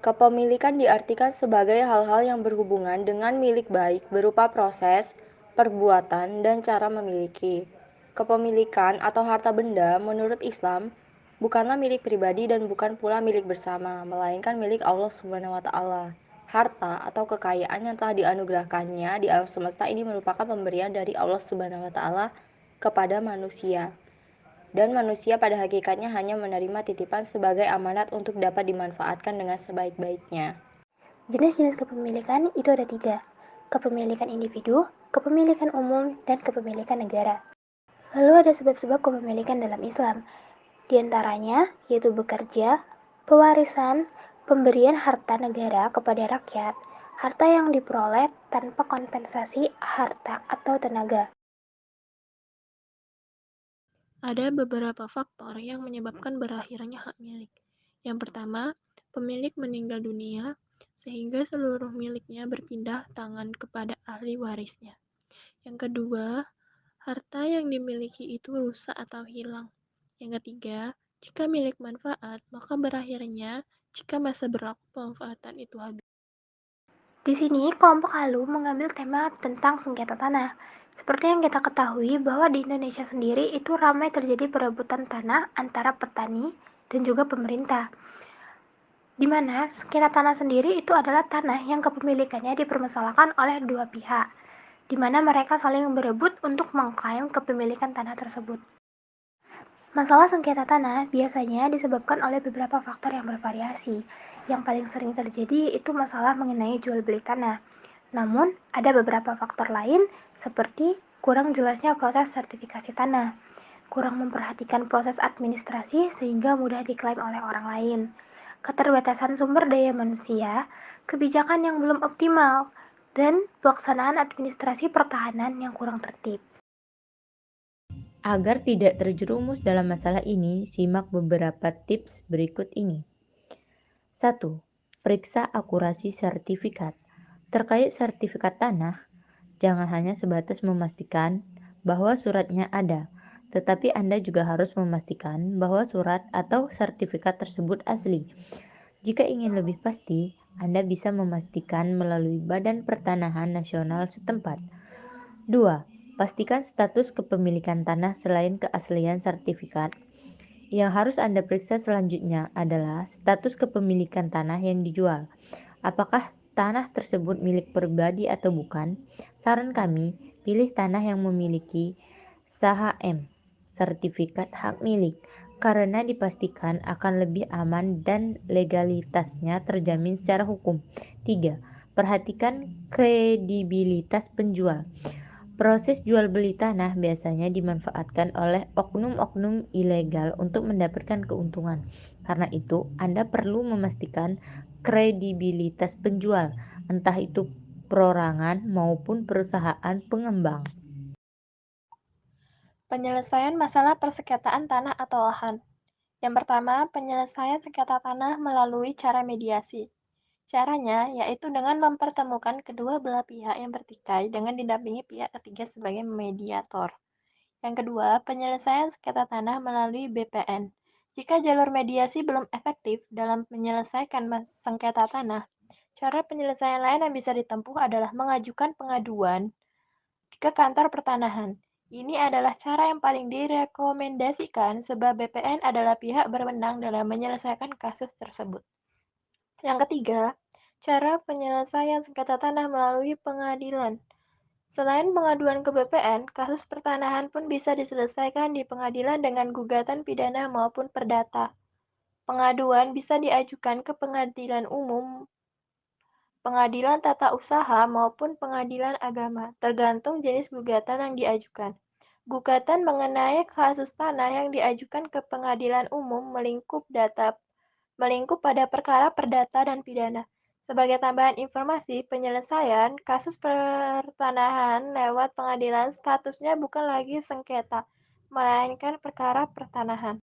Kepemilikan diartikan sebagai hal-hal yang berhubungan dengan milik baik berupa proses, perbuatan, dan cara memiliki. Kepemilikan atau harta benda menurut Islam bukanlah milik pribadi dan bukan pula milik bersama, melainkan milik Allah Subhanahu wa taala. Harta atau kekayaan yang telah dianugerahkannya di alam semesta ini merupakan pemberian dari Allah Subhanahu wa taala kepada manusia. Dan manusia pada hakikatnya hanya menerima titipan sebagai amanat untuk dapat dimanfaatkan dengan sebaik-baiknya. Jenis-jenis kepemilikan itu ada 3, kepemilikan individu, kepemilikan umum, dan kepemilikan negara. Lalu ada sebab-sebab kepemilikan dalam Islam, di antaranya yaitu bekerja, pewarisan, pemberian harta negara kepada rakyat, harta yang diperoleh tanpa kompensasi harta atau tenaga. Ada beberapa faktor yang menyebabkan berakhirnya hak milik. Yang pertama, pemilik meninggal dunia sehingga seluruh miliknya berpindah tangan kepada ahli warisnya. Yang kedua, harta yang dimiliki itu rusak atau hilang. Yang ketiga, jika milik manfaat, maka berakhirnya jika masa berlaku pemanfaatan itu habis. Di sini, kelompok Halu mengambil tema tentang sengketa tanah. Seperti yang kita ketahui bahwa di Indonesia sendiri itu ramai terjadi perebutan tanah antara petani dan juga pemerintah. Di mana sengketa tanah sendiri itu adalah tanah yang kepemilikannya dipermasalahkan oleh dua pihak, di mana mereka saling berebut untuk mengklaim kepemilikan tanah tersebut. Masalah sengketa tanah biasanya disebabkan oleh beberapa faktor yang bervariasi. Yang paling sering terjadi itu masalah mengenai jual beli tanah. Namun, ada beberapa faktor lain seperti kurang jelasnya proses sertifikasi tanah, kurang memperhatikan proses administrasi sehingga mudah diklaim oleh orang lain, keterbatasan sumber daya manusia, kebijakan yang belum optimal, dan pelaksanaan administrasi pertahanan yang kurang tertib. Agar tidak terjerumus dalam masalah ini, simak beberapa tips berikut ini. 1. Periksa akurasi sertifikat. Terkait sertifikat tanah, jangan hanya sebatas memastikan bahwa suratnya ada, tetapi Anda juga harus memastikan bahwa surat atau sertifikat tersebut asli. Jika ingin lebih pasti, Anda bisa memastikan melalui Badan Pertanahan Nasional setempat. 2. Pastikan status kepemilikan tanah selain keaslian sertifikat. Yang harus Anda periksa selanjutnya adalah status kepemilikan tanah yang dijual. Apakah tanah tersebut milik pribadi atau bukan? Saran kami, pilih tanah yang memiliki SHM, sertifikat hak milik, karena dipastikan akan lebih aman dan legalitasnya terjamin secara hukum. 3. Perhatikan kredibilitas penjual. Proses jual beli tanah biasanya dimanfaatkan oleh oknum-oknum ilegal untuk mendapatkan keuntungan. Karena itu, Anda perlu memastikan kredibilitas penjual, entah itu perorangan maupun perusahaan pengembang. Penyelesaian masalah persengketaan tanah atau lahan. Yang pertama, penyelesaian sengketa tanah melalui cara mediasi. Caranya yaitu dengan mempertemukan kedua belah pihak yang bertikai dengan didampingi pihak ketiga sebagai mediator. Yang kedua, penyelesaian sengketa tanah melalui BPN. Jika jalur mediasi belum efektif dalam menyelesaikan sengketa tanah, cara penyelesaian lain yang bisa ditempuh adalah mengajukan pengaduan ke kantor pertanahan. Ini adalah cara yang paling direkomendasikan sebab BPN adalah pihak berwenang dalam menyelesaikan kasus tersebut. Yang ketiga, cara penyelesaian sengketa tanah melalui pengadilan. Selain pengaduan ke BPN, kasus pertanahan pun bisa diselesaikan di pengadilan dengan gugatan pidana maupun perdata. Pengaduan bisa diajukan ke pengadilan umum, pengadilan tata usaha, maupun pengadilan agama, tergantung jenis gugatan yang diajukan. Gugatan mengenai kasus tanah yang diajukan ke pengadilan umum melingkup pada perkara perdata dan pidana. Sebagai tambahan informasi, penyelesaian kasus pertanahan lewat pengadilan statusnya bukan lagi sengketa, melainkan perkara pertanahan.